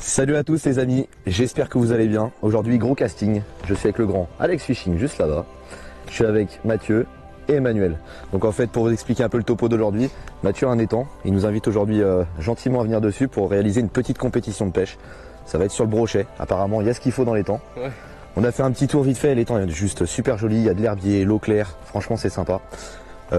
Salut à tous les amis, j'espère que vous allez bien. Aujourd'hui gros casting, je suis avec le grand Alex Fishing juste là-bas. Je suis avec Mathieu et Emmanuel. Donc en fait pour vous expliquer un peu le topo d'aujourd'hui, Mathieu a un étang, il nous invite aujourd'hui gentiment à venir dessus pour réaliser une petite compétition de pêche. Ça va être sur le brochet, apparemment il y a ce qu'il faut dans l'étang. Ouais. On a fait un petit tour vite fait, l'étang est juste super joli, il y a de l'herbier, l'eau claire, franchement c'est sympa.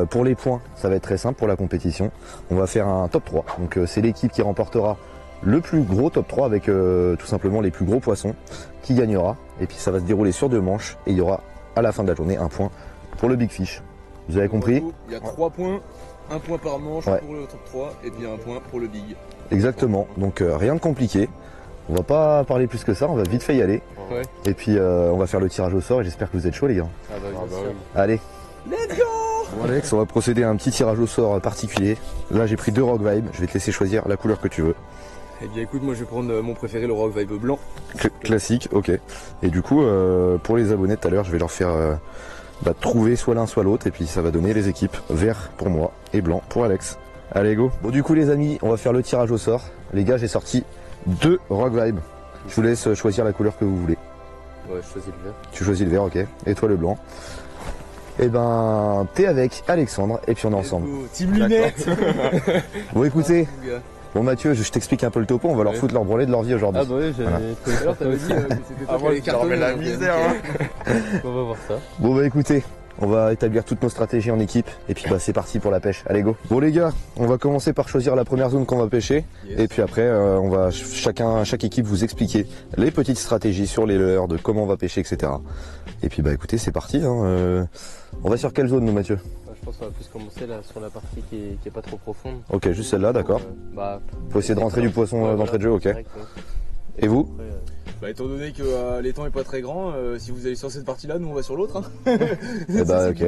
Pour les points, ça va être très simple pour la compétition. On va faire un top 3, donc c'est l'équipe qui remportera le plus gros top 3 avec tout simplement les plus gros poissons qui gagnera. Et puis ça va se dérouler sur 2 manches et il y aura à la fin de la journée un point pour le Big Fish. Vous avez compris? Il y a 3 points, un point par manche pour le top 3 et puis un point pour le Big. Exactement, donc rien de compliqué. On va pas parler plus que ça, on va vite fait y aller. Ouais. Et puis on va faire le tirage au sort et j'espère que vous êtes chauds les gars. Allez, let's go! Bon Alex, on va procéder à un petit tirage au sort particulier. Là j'ai pris 2 Rock Vibe, je vais te laisser choisir la couleur que tu veux. Eh bien écoute, moi je vais prendre mon préféré, le Rock Vibe blanc. Classique, ok. Et du coup, pour les abonnés tout à l'heure, je vais leur faire trouver soit l'un soit l'autre et puis ça va donner les équipes. Vert pour moi et blanc pour Alex. Allez go. Bon du coup les amis, on va faire le tirage au sort. Les gars, j'ai sorti 2 Rock Vibe. Je vous laisse choisir la couleur que vous voulez. Ouais, je choisis le vert. Tu choisis le vert, ok. Et toi le blanc. Et ben, t'es avec Alexandre et puis on est ensemble. Team lunettes. Bon écoutez, bon Mathieu, je t'explique un peu le topo, on va leur foutre leur branlée de leur vie aujourd'hui. Ah bah oui, j'avais peur, t'avais dit que c'était pas les cartons. La misère On va voir ça. Bon bah écoutez, on va établir toutes nos stratégies en équipe et puis bah c'est parti pour la pêche, allez go. Bon les gars, on va commencer par choisir la première zone qu'on va pêcher. Yes. Et puis après on va chaque équipe vous expliquer les petites stratégies sur les leurres, de comment on va pêcher, etc. Et puis bah écoutez, c'est parti hein. On va sur quelle zone nous Mathieu? Je pense qu'on va plus commencer là sur la partie qui est pas trop profonde. Ok, juste celle-là, d'accord. Faut essayer de rentrer du poisson d'entrée de jeu, ok. Direct, Et vous? Bah étant donné que l'étang est pas très grand, si vous allez sur cette partie là, nous on va sur l'autre. Hein. Ok.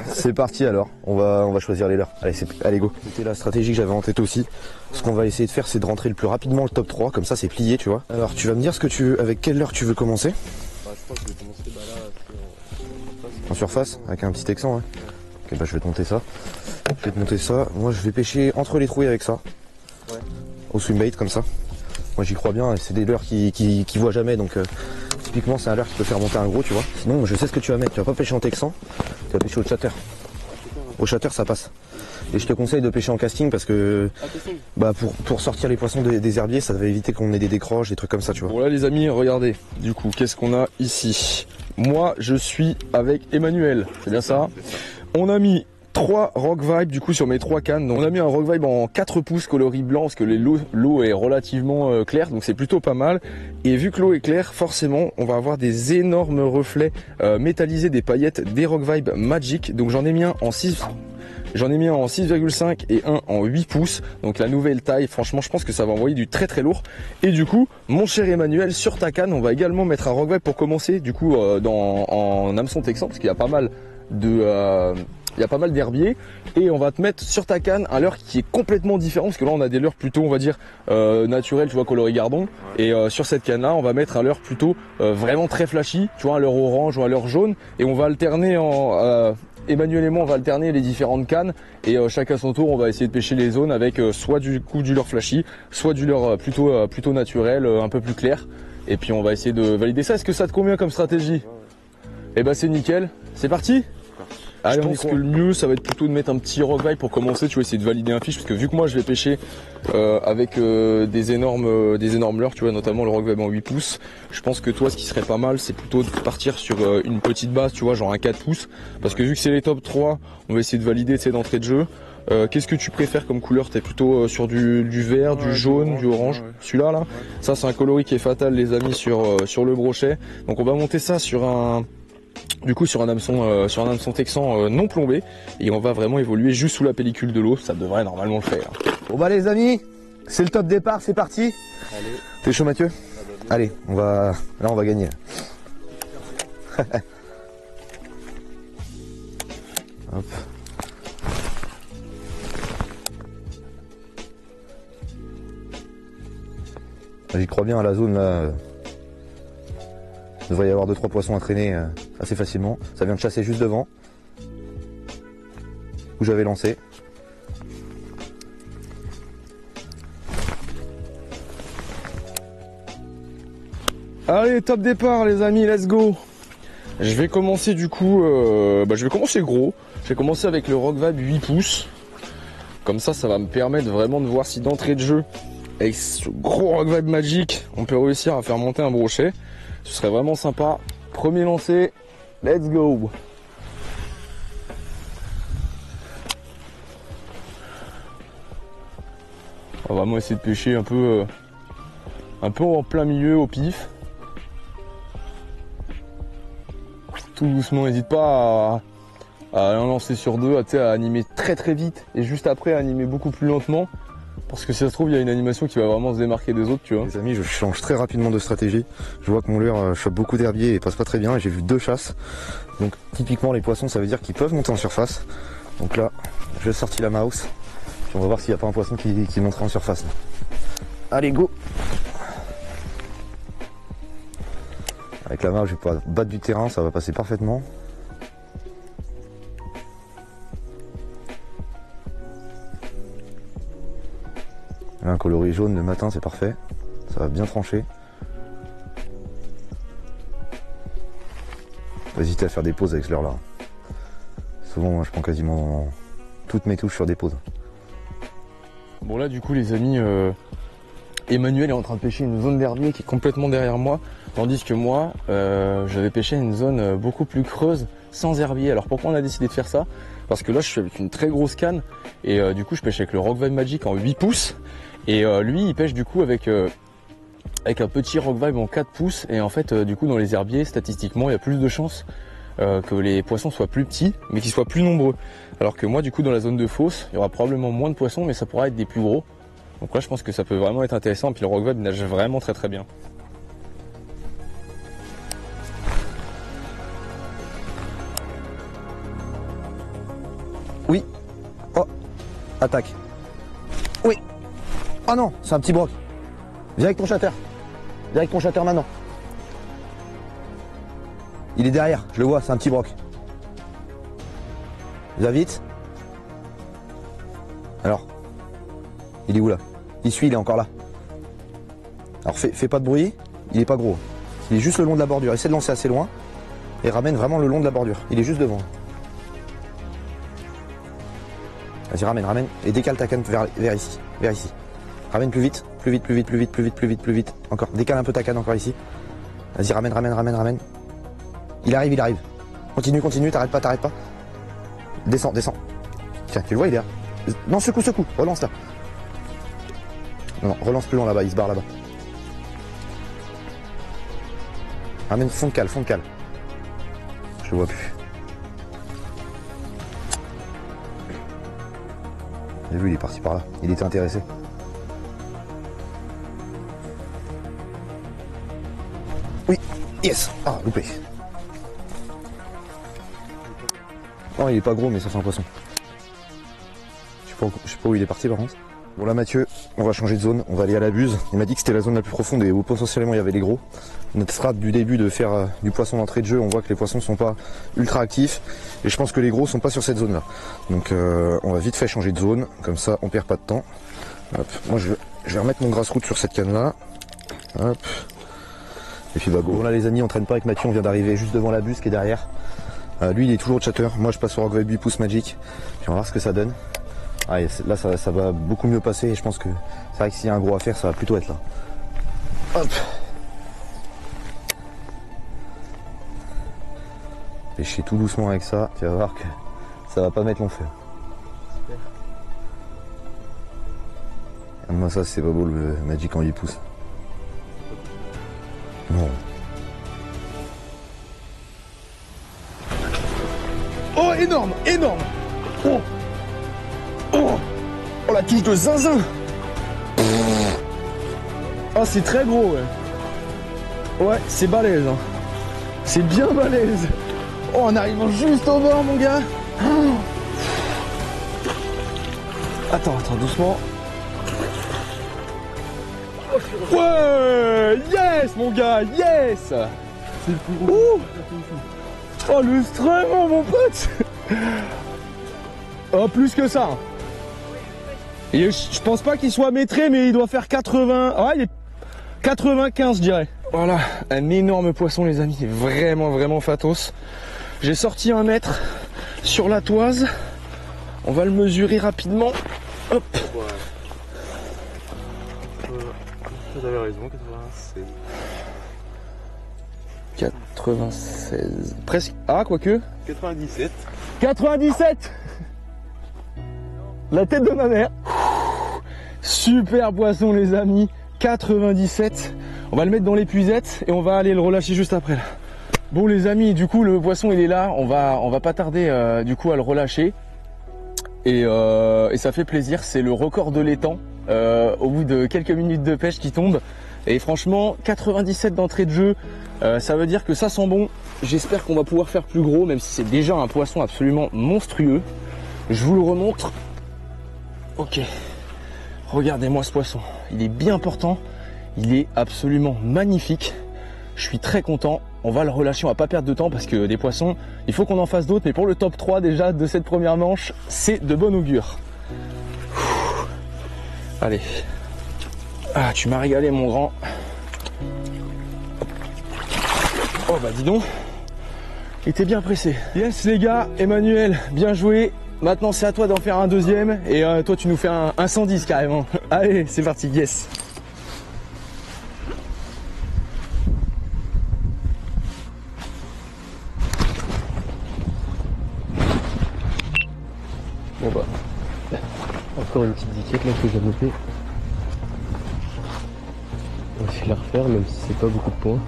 C'est parti alors, on va choisir les leurres. Allez go. C'était la stratégie que j'avais en tête aussi. Ce qu'on va essayer de faire c'est de rentrer le plus rapidement le top 3, comme ça c'est plié tu vois. Alors tu vas me dire ce que avec quelle leurre tu veux commencer? Je pense que je vais commencer là en surface, avec un petit texan, ouais. Ok bah je vais te monter ça. Je vais te monter ça. Moi je vais pêcher entre les trouilles avec ça. Ouais. Au swimbait comme ça. Moi j'y crois bien, c'est des leurres qui voient jamais donc typiquement c'est un leurre qui peut faire monter un gros tu vois. Sinon je sais ce que tu vas mettre, tu vas pas pêcher en texan, tu vas pêcher au chatter. Au chatter ça passe. Et je te conseille de pêcher en casting parce que pour sortir les poissons des herbiers ça va éviter qu'on ait des décroches, des trucs comme ça tu vois. Bon là les amis regardez, du coup qu'est-ce qu'on a ici? Moi je suis avec Emmanuel, c'est bien ça? On a mis 3 Rock Vibe du coup sur mes 3 cannes. Donc on a mis un Rock Vibe en 4 pouces coloris blanc parce que l'eau est relativement claire donc c'est plutôt pas mal. Et vu que l'eau est claire forcément on va avoir des énormes reflets métallisés des paillettes des Rock Vibe Magic. Donc j'en ai mis un en 6. J'en ai mis un en 6,5 et un en 8 pouces. Donc la nouvelle taille, franchement je pense que ça va envoyer du très très lourd. Et du coup, mon cher Emmanuel, sur ta canne, on va également mettre un Rock Vibe pour commencer du coup en hameçon texan parce qu'il y a pas mal d'herbiers et on va te mettre sur ta canne un leurre qui est complètement différent parce que là on a des leurres plutôt on va dire naturels tu vois coloris gardon et sur cette canne là on va mettre un leurre plutôt vraiment très flashy tu vois un leurre orange ou un leurre jaune et on va alterner Emmanuel et moi on va alterner les différentes cannes et chacun son tour on va essayer de pêcher les zones avec soit du leurre flashy soit du leurre plutôt naturel un peu plus clair et puis on va essayer de valider ça. Est-ce que ça te convient comme stratégie? Et bah c'est nickel, c'est parti. Allez, je pense que le mieux ça va être plutôt de mettre un petit Rock Vibe pour commencer, tu vois, essayer de valider un fiche parce que vu que moi je vais pêcher avec des énormes leurres, tu vois, notamment le Rock Vibe en 8 pouces, je pense que toi ce qui serait pas mal c'est plutôt de partir sur une petite base, tu vois, genre un 4 pouces parce que vu que c'est les top 3, on va essayer de valider d'entrée de jeu. Qu'est-ce que tu préfères comme couleur? T'es plutôt sur du vert, du jaune, du orange, celui-là là. Ça c'est un coloris qui est fatal les amis sur le brochet. Donc on va monter ça sur un hameçon texan non plombé et on va vraiment évoluer juste sous la pellicule de l'eau, ça devrait normalement le faire. Bon bah les amis, c'est le top départ, c'est parti. Allez. T'es chaud Mathieu? Allez, on va gagner. Hop. J'y crois bien à la zone là. Il devrait y avoir 2-3 poissons à traîner assez facilement. Ça vient de chasser juste devant. Où j'avais lancé. Allez, top départ les amis, let's go. Je vais commencer du coup, je vais commencer gros. Je vais commencer avec le Rock Vibe 8 pouces. Comme ça va me permettre vraiment de voir si d'entrée de jeu, avec ce gros Rock Vibe Magic, on peut réussir à faire monter un brochet. Ce serait vraiment sympa. Premier lancé, let's go. On va vraiment essayer de pêcher un peu en plein milieu, au pif. Tout doucement, n'hésite pas à un lancer sur deux, à animer très très vite et juste après à animer beaucoup plus lentement. Parce que si ça se trouve, il y a une animation qui va vraiment se démarquer des autres, tu vois. Les amis, je change très rapidement de stratégie. Je vois que mon leurre chope beaucoup d'herbiers et passe pas très bien. Et j'ai vu 2 chasses. Donc typiquement les poissons, ça veut dire qu'ils peuvent monter en surface. Donc là, je sortis la mouse. Puis on va voir s'il n'y a pas un poisson qui montera en surface. Allez, go! Avec la mouse, je vais pouvoir battre du terrain, ça va passer parfaitement. Un coloris jaune le matin, c'est parfait. Ça va bien trancher. Faut hésiter à faire des pauses avec ce leurre là. Souvent, moi, je prends quasiment toutes mes touches sur des pauses. Bon là, du coup, les amis, Emmanuel est en train de pêcher une zone d'herbier qui est complètement derrière moi. Tandis que moi, j'avais pêché une zone beaucoup plus creuse, sans herbier. Alors pourquoi on a décidé de faire ça? Parce que là, je suis avec une très grosse canne. Et du coup, je pêche avec le Rock Vibe Magic en 8 pouces. Et lui, il pêche du coup avec un petit Rock Vibe en 4 pouces. Et en fait, du coup, dans les herbiers, statistiquement, il y a plus de chances que les poissons soient plus petits, mais qu'ils soient plus nombreux. Alors que moi, du coup, dans la zone de fosse, il y aura probablement moins de poissons, mais ça pourra être des plus gros. Donc là, je pense que ça peut vraiment être intéressant. Et puis le Rock Vibe nage vraiment très très bien. Oui. Oh. Attaque. Oui. Oh non, c'est un petit broc. Viens avec ton chatter. Viens avec ton chatter maintenant. Il est derrière, je le vois, c'est un petit broc. Viens vite. Alors. Il est où là? Il suit, il est encore là. Alors fais pas de bruit, il est pas gros. Il est juste le long de la bordure. Essaie de lancer assez loin. Et ramène vraiment le long de la bordure. Il est juste devant. Vas-y, ramène. Et décale ta canne vers ici. Vers ici. Ramène plus vite. Plus vite. Encore. Décale un peu ta canne encore ici. Vas-y, ramène. Il arrive. Continue, t'arrêtes pas. Descends. Tiens, tu le vois, il est là. Non, secoue. Relance là. Non, relance plus loin là-bas, il se barre là-bas. Ramène fond de cale. Je le vois plus. J'ai vu, il est parti par là. Il était intéressé. Oui, yes. Ah, loupé. Non, il est pas gros, mais ça fait un poisson. Je sais pas où il est parti par contre. Bon là Mathieu, on va changer de zone, on va aller à la buse. Il m'a dit que c'était la zone la plus profonde et où potentiellement il y avait les gros. On essaiera du début de faire du poisson d'entrée de jeu, on voit que les poissons sont pas ultra actifs. Et je pense que les gros sont pas sur cette zone là. Donc on va vite fait changer de zone, comme ça on perd pas de temps. Hop. Moi je vais remettre mon grasse-route sur cette canne là. Hop. Et puis bah go. Bon là les amis, on traîne pas avec Mathieu, on vient d'arriver juste devant la buse qui est derrière. Lui il est toujours chatter, moi je passe au Rock Vibe 8 pouces Magic. Puis on va voir ce que ça donne. Ah, là ça va beaucoup mieux passer et je pense que c'est vrai que s'il y a un gros à faire, ça va plutôt être là. Hop. Pêcher tout doucement avec ça, tu vas voir que ça va pas mettre long feu. Moi ça c'est pas beau le Magic en 8 pouces. Non. Oh énorme. Oh la touche de zinzin. Oh c'est très gros ouais. Ouais c'est balèze hein. C'est bien balèze. Oh en arrivant juste au bord mon gars. Attends doucement. Ouais. Yes mon gars. Yes. C'est le plus gros. Oh le stress mon pote. Oh plus que ça. Et je pense pas qu'il soit métré, mais il doit faire 80. Ah, il est 95, je dirais. Voilà, un énorme poisson les amis, vraiment fatos. J'ai sorti 1 mètre sur la toise. On va le mesurer rapidement. Hop. Vous avez raison, 96. 96. Presque. Ah, quoique. 97. 97. La tête de ma mère. Super poisson les amis. 97. On va le mettre dans l'épuisette et on va aller le relâcher juste après là. Bon les amis, du coup le poisson il est là. On va pas tarder du coup à le relâcher. Et ça fait plaisir. C'est le record de l'étang. Au bout de quelques minutes de pêche qui tombe. Et franchement 97 d'entrée de jeu. Ça veut dire que ça sent bon. J'espère qu'on va pouvoir faire plus gros, même si c'est déjà un poisson absolument monstrueux. Je vous le remontre. Ok. Regardez-moi ce poisson. Il est bien portant. Il est absolument magnifique. Je suis très content. On va le relâcher. On va pas perdre de temps parce que des poissons, il faut qu'on en fasse d'autres. Mais pour le top 3 déjà de cette première manche, c'est de bon augure. Allez. Ah, tu m'as régalé mon grand. Oh bah dis donc, il était bien pressé. Yes les gars, Emmanuel, bien joué. Maintenant c'est à toi d'en faire un deuxième. Et toi tu nous fais un 110 carrément. Allez, c'est parti, yes. Bon bah, encore une petite diquette là que j'ai notée. On va essayer de la refaire même si c'est pas beaucoup de points.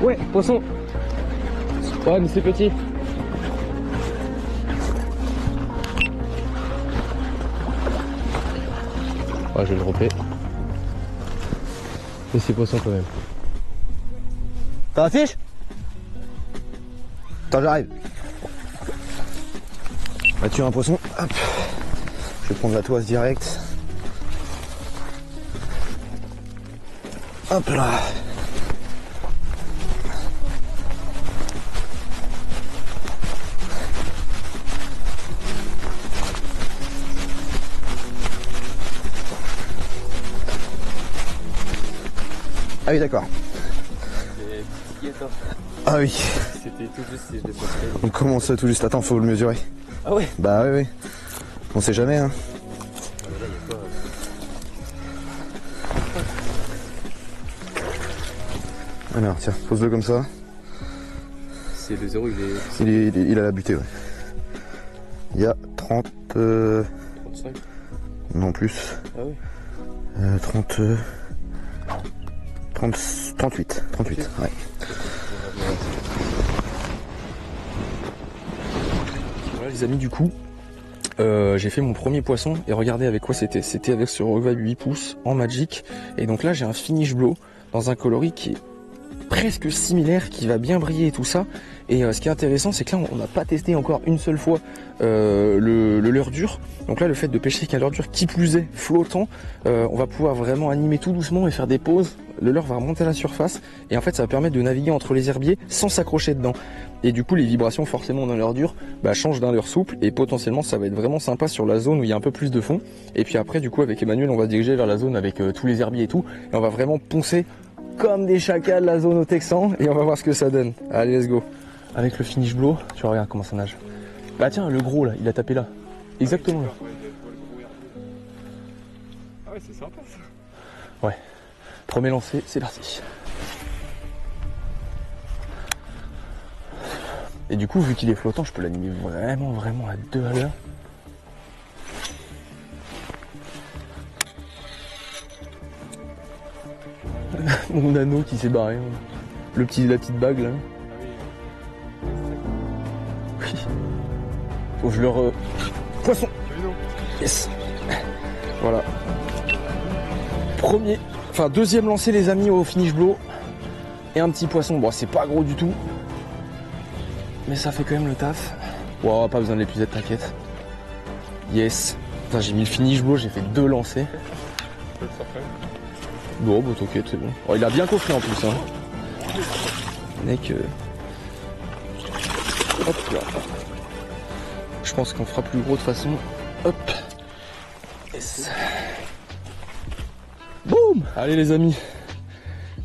Ouais, poisson. Ouais, mais c'est petit. Ouais, je vais le romper. Mais c'est poisson quand même. T'as la fiche? Attends, j'arrive. Mathieu, un poisson. Hop. Je vais prendre la toise direct. Hop là. Ah oui, d'accord. Ah oui. C'était tout juste si je l'ai pas fait. On commence tout juste. Attends, faut le mesurer. Ah ouais. Bah oui, oui. On sait jamais, hein. Alors, tiens, pose-le comme ça. C'est le 0, il est Il a la butée, ouais. Il y a 30... 35. Non, plus. Ah oui. 30... 38. 38, ouais. Voilà les amis, du coup, j'ai fait mon premier poisson et regardez avec quoi c'était. C'était avec ce Revive 8 pouces en Magic. Et donc là, j'ai un finish blow dans un coloris qui est presque similaire, qui va bien briller et tout ça. Et ce qui est intéressant, c'est que là on n'a pas testé encore une seule fois le leurre dur. Donc là, le fait de pêcher avec un leurre dur qui plus est flottant, on va pouvoir vraiment animer tout doucement et faire des pauses. Le leurre va remonter à la surface et en fait ça va permettre de naviguer entre les herbiers sans s'accrocher dedans. Et du coup les vibrations forcément d'un leurre dur changent d'un leurre souple et potentiellement ça va être vraiment sympa sur la zone où il y a un peu plus de fond. Et puis après du coup avec Emmanuel on va se diriger vers la zone avec tous les herbiers et tout, et on va vraiment poncer comme des chacals la zone au Texan et on va voir ce que ça donne. Allez, let's go. Avec le finish blow, tu regardes comment ça nage. Bah tiens, le gros là, il a tapé là. Exactement là. Ah ouais, c'est sympa ça. Ouais. Premier lancé, c'est parti. Et du coup, vu qu'il est flottant, je peux l'animer vraiment à 2 à l'heure. Mon anneau qui s'est barré. La petite bague là. Oui. Faut que je leur... Poisson. Yes. Voilà. Deuxième lancé les amis au finish blow. Et un petit poisson. Bon, c'est pas gros du tout. Mais ça fait quand même le taf. Wow, pas besoin de l'épuisette, t'inquiète. Yes. Putain, j'ai mis le finish blow, j'ai fait 2 lancers. Bon, bah t'inquiète, c'est bon. Oh, il a bien coffré en plus, hein. Mec. Hop là. Je pense qu'on fera plus gros de façon. Hop. Yes. Boum. Allez les amis.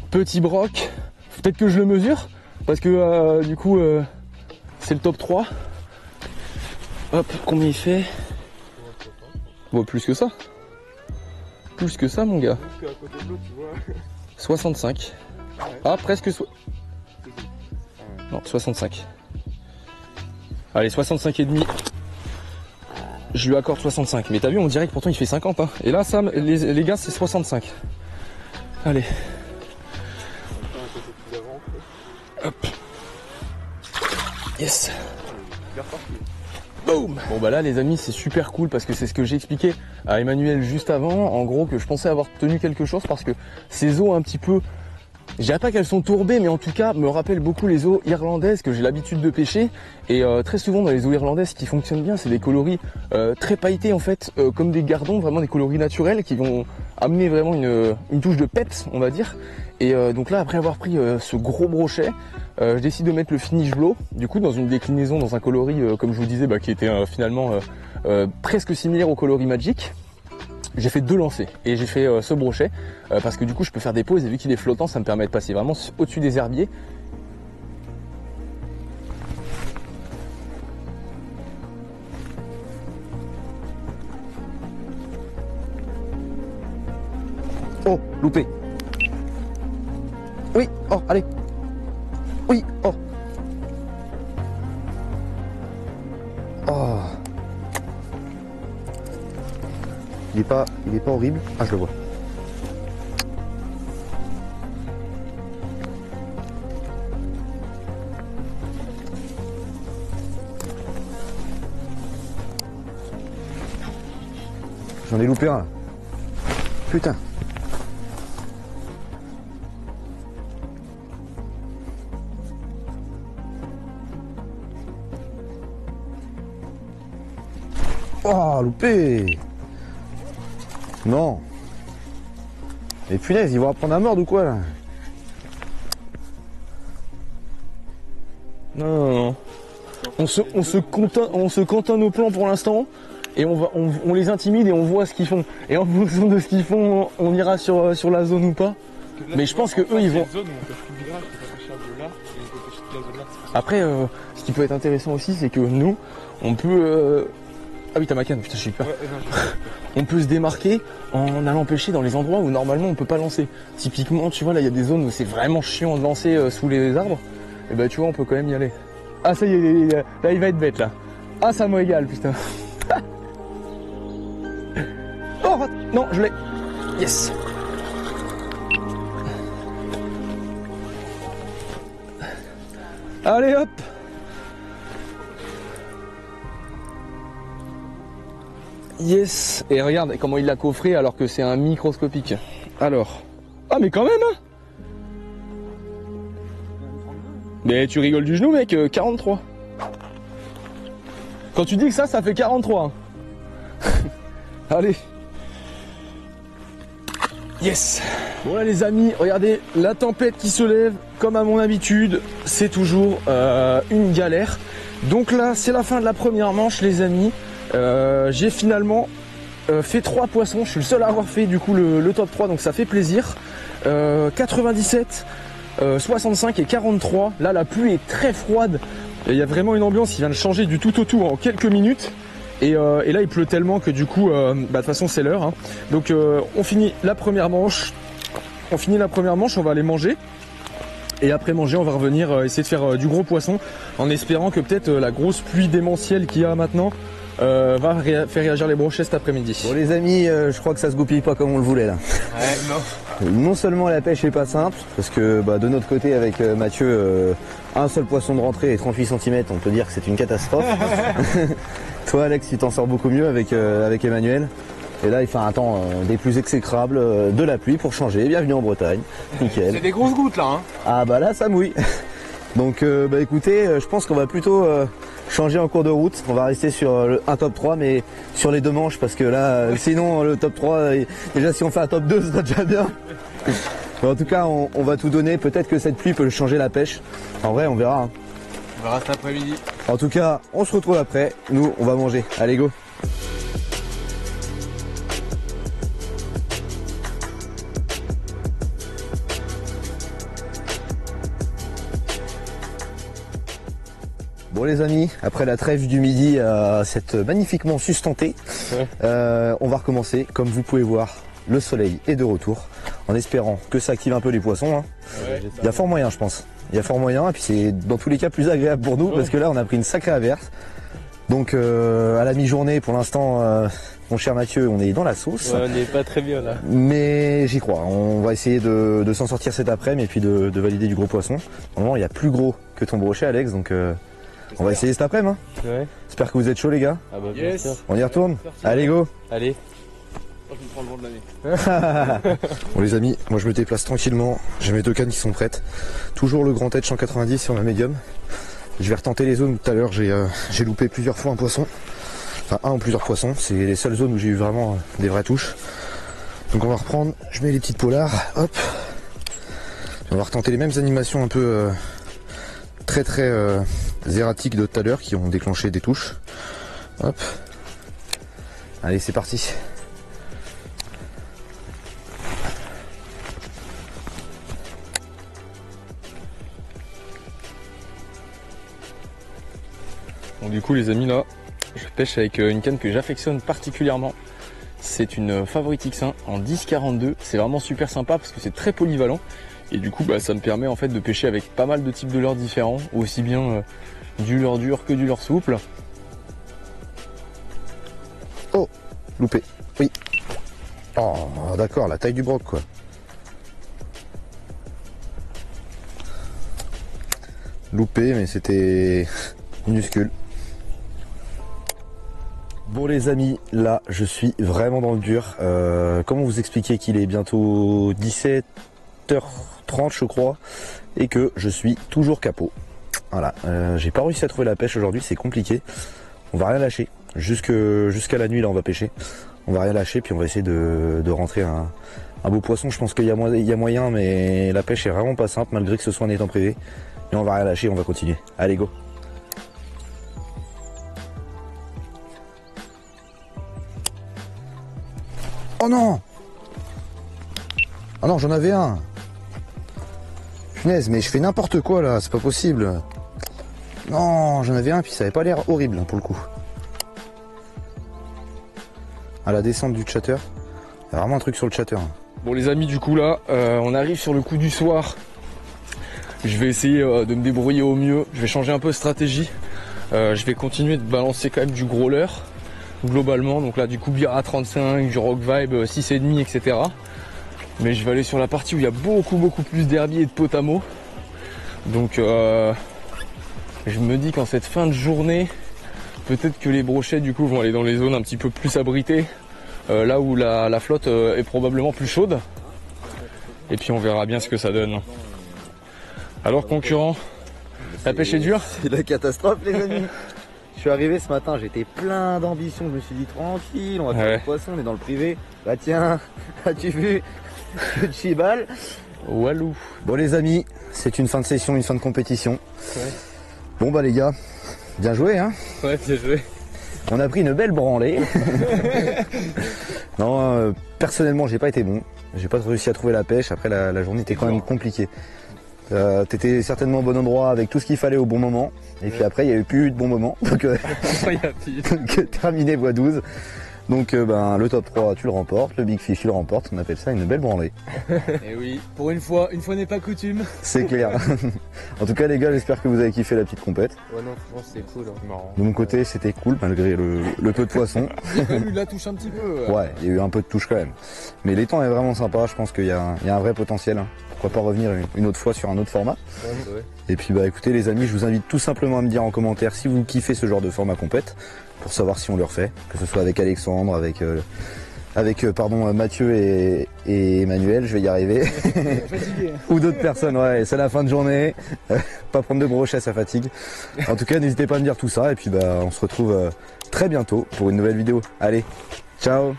Petit broc. Peut-être que je le mesure. Parce que du coup c'est le top 3. Hop, combien il fait? Bon, plus que ça. Plus que ça mon gars. 65. Ah presque non 65. Allez 65 et demi. Je lui accorde 65. Mais t'as vu on dirait que pourtant il fait 50 hein. Et là ça les gars c'est 65. Allez. Hop. Yes. Boom. Bon bah là les amis c'est super cool parce que c'est ce que j'ai expliqué à Emmanuel juste avant. En gros que je pensais avoir tenu quelque chose parce que ces eaux un petit peu, je dirais pas qu'elles sont tourbées mais en tout cas me rappellent beaucoup les eaux irlandaises que j'ai l'habitude de pêcher. Et très souvent dans les eaux irlandaises ce qui fonctionne bien c'est des coloris très pailletés en fait comme des gardons, vraiment des coloris naturels qui vont amener vraiment une touche de peps on va dire. Et donc là après avoir pris ce gros brochet, je décide de mettre le finish blow, du coup dans une déclinaison dans un coloris comme je vous disais qui était finalement presque similaire au coloris Magic. J'ai fait 2 lancers et j'ai fait ce brochet parce que du coup je peux faire des pauses et vu qu'il est flottant ça me permet de passer vraiment au-dessus des herbiers. Oh, loupé. Oui, oh, allez. Oui, oh. Oh. Il est pas horrible. Ah, je le vois. J'en ai loupé un là. Putain. Oh, loupé. Non. Et punaise, ils vont apprendre à mordre ou quoi là? Non. On se cantonne au plan pour l'instant et on les intimide et on voit ce qu'ils font. Et en fonction de ce qu'ils font, on ira sur la zone ou pas. Mais je pense que eux ils vont. Après, ce qui peut être intéressant aussi, c'est que nous, on peut. Ah oui, t'as ma canne, putain, je suis peur. On peut se démarquer en allant pêcher dans les endroits où normalement on peut pas lancer. Typiquement, tu vois, là il y a des zones où c'est vraiment chiant de lancer sous les arbres. Et bah tu vois, on peut quand même y aller. Ah ça y est, là il va être bête là. Ah ça m'a égal, putain. Oh non, je l'ai. Yes. Allez hop. Yes. Et regarde comment il l'a coffré alors que c'est un microscopique. Alors. Ah mais quand même hein. Mais tu rigoles du genou mec, 43. Quand tu dis que ça fait 43. Hein. Allez. Yes. Bon là les amis, regardez la tempête qui se lève. Comme à mon habitude, c'est toujours une galère. Donc là c'est la fin de la première manche les amis. J'ai finalement fait 3 poissons. Je suis le seul à avoir fait du coup le top 3 donc ça fait plaisir. 97, 65 et 43. Là la pluie est très froide. Il y a vraiment une ambiance qui vient de changer du tout au tout en quelques minutes. Et là il pleut tellement que du coup de toute façon c'est l'heure hein. Donc on finit la première manche. On va aller manger. Et après manger on va revenir essayer de faire du gros poisson. En espérant que peut-être la grosse pluie démentielle qu'il y a maintenant va faire réagir les brochets cet après-midi. Bon les amis, je crois que ça se goupille pas comme on le voulait là. Ouais, non. Non seulement la pêche est pas simple, parce que de notre côté avec Mathieu, un seul poisson de rentrée et 38 cm, on peut dire que c'est une catastrophe. Toi Alex, tu t'en sors beaucoup mieux avec Emmanuel. Et là il fait un temps des plus exécrables, de la pluie pour changer. Bienvenue en Bretagne, nickel. C'est des grosses gouttes là hein. Ah bah là ça mouille. Donc écoutez, je pense qu'on va plutôt changer en cours de route. On va rester sur un top 3 mais sur les 2 manches parce que là sinon le top 3, déjà si on fait un top 2 ça sera déjà bien. Mais en tout cas on va tout donner, peut-être que cette pluie peut changer la pêche. En vrai on verra. Hein. On verra cet après-midi. En tout cas, on se retrouve après. Nous, on va manger. Allez, go. Bon les amis, après la trêve du midi, cette magnifiquement sustentée, on va recommencer. Comme vous pouvez voir, le soleil est de retour, en espérant que ça active un peu les poissons. Hein. Ouais, Il y a fort moyen, je pense. Il y a fort moyen, et puis c'est dans tous les cas plus agréable pour nous, parce que là on a pris une sacrée averse. Donc à la mi-journée, pour l'instant, mon cher Mathieu, on est dans la sauce. ouais, on n'est pas très bien là. Mais j'y crois, on va essayer de s'en sortir cet après-midi et puis de valider du gros poisson. Normalement il y a plus gros que ton brochet Alex, donc on va essayer cet après-midi. Hein. Ouais. J'espère que vous êtes chaud les gars. Ah bah bien sûr. On y retourne. Allez go. Allez. Je me prends le vent de l'année. Bon les amis, moi je me déplace tranquillement. J'ai mes deux cannes qui sont prêtes. Toujours le grand edge 190 sur ma médium. Je vais retenter les zones. Tout à l'heure j'ai loupé plusieurs fois un poisson. Enfin un ou plusieurs poissons. C'est les seules zones où j'ai eu vraiment des vraies touches. Donc on va reprendre. Je mets les petites polars. Hop. On va retenter les mêmes animations un peu très erratiques de tout à l'heure qui ont déclenché des touches. Hop. Allez c'est parti. Donc du coup les amis là, je pêche avec une canne que j'affectionne particulièrement. C'est une Favorite X1 en 10-42. C'est vraiment super sympa parce que c'est très polyvalent. Et du coup ça me permet en fait de pêcher avec pas mal de types de leurres différents. Aussi bien du leurre dur que du leurre souple. Oh, loupé. Oui. Oh d'accord, la taille du broc quoi. Loupé mais c'était minuscule. Bon les amis, là je suis vraiment dans le dur. Comment vous expliquer qu'il est bientôt 17h30 je crois et que je suis toujours capot. Voilà, j'ai pas réussi à trouver la pêche aujourd'hui, c'est compliqué. On va rien lâcher. Jusqu'à la nuit là on va pêcher. On va rien lâcher puis on va essayer de rentrer un beau poisson. Je pense qu'il y a moyen mais la pêche est vraiment pas simple malgré que ce soit en étang privé. Mais on va rien lâcher, on va continuer. Allez go. Oh non! Ah non, j'en avais un. Punaise, mais je fais n'importe quoi là, c'est pas possible. Non, j'en avais un, puis ça avait pas l'air horrible pour le coup. À la descente du chatter, il y a vraiment un truc sur le chatter. Bon les amis du coup là, on arrive sur le coup du soir. Je vais essayer de me débrouiller au mieux. Je vais changer un peu de stratégie. Je vais continuer de balancer quand même du gros leurre. Globalement, donc là du coup Bira 35, du Rock Vibe 6,5 etc. Mais je vais aller sur la partie où il y a beaucoup plus d'herbiers et de potamo. Donc je me dis qu'en cette fin de journée, peut-être que les brochets du coup vont aller dans les zones un petit peu plus abritées, là où la flotte est probablement plus chaude. Et puis on verra bien ce que ça donne. Alors concurrent, la pêche est dure? C'est la catastrophe les amis. Je suis arrivé ce matin, j'étais plein d'ambition, je me suis dit tranquille, on va faire du poisson, on est dans le privé. Bah tiens, as-tu vu le chibal? Walou. Bon les amis, c'est une fin de session, une fin de compétition. Ouais. Bon bah les gars, bien joué hein. Ouais, bien joué. On a pris une belle branlée. Non, personnellement j'ai pas été bon. J'ai pas réussi à trouver la pêche, après la journée était quand même compliquée. T'étais certainement au bon endroit avec tout ce qu'il fallait au bon moment. Et puis après, il n'y a eu plus de bons moments. Donc, terminé x12. Donc, le top 3, tu le remportes. Le Big Fish, tu le remportes. On appelle ça une belle branlée. Et oui, pour une fois n'est pas coutume. C'est clair. En tout cas, les gars, j'espère que vous avez kiffé la petite compète. Ouais, non, franchement, c'était cool. Hein. Marrant. De mon côté, c'était cool, malgré le peu de poissons. Il y a eu de la touche un petit peu. Ouais, il y a eu un peu de touche quand même. Mais l'étang est vraiment sympa. Je pense qu'il y a un vrai potentiel. Pourquoi pas revenir une autre fois sur un autre format. Ouais. Et puis écoutez les amis, je vous invite tout simplement à me dire en commentaire si vous kiffez ce genre de format compète pour savoir si on le refait, que ce soit avec Alexandre, avec Mathieu et Emmanuel, je vais y arriver. Ou d'autres personnes, ouais, c'est la fin de journée, pas prendre de brochets, ça fatigue. En tout cas, n'hésitez pas à me dire tout ça et puis on se retrouve très bientôt pour une nouvelle vidéo. Allez, ciao.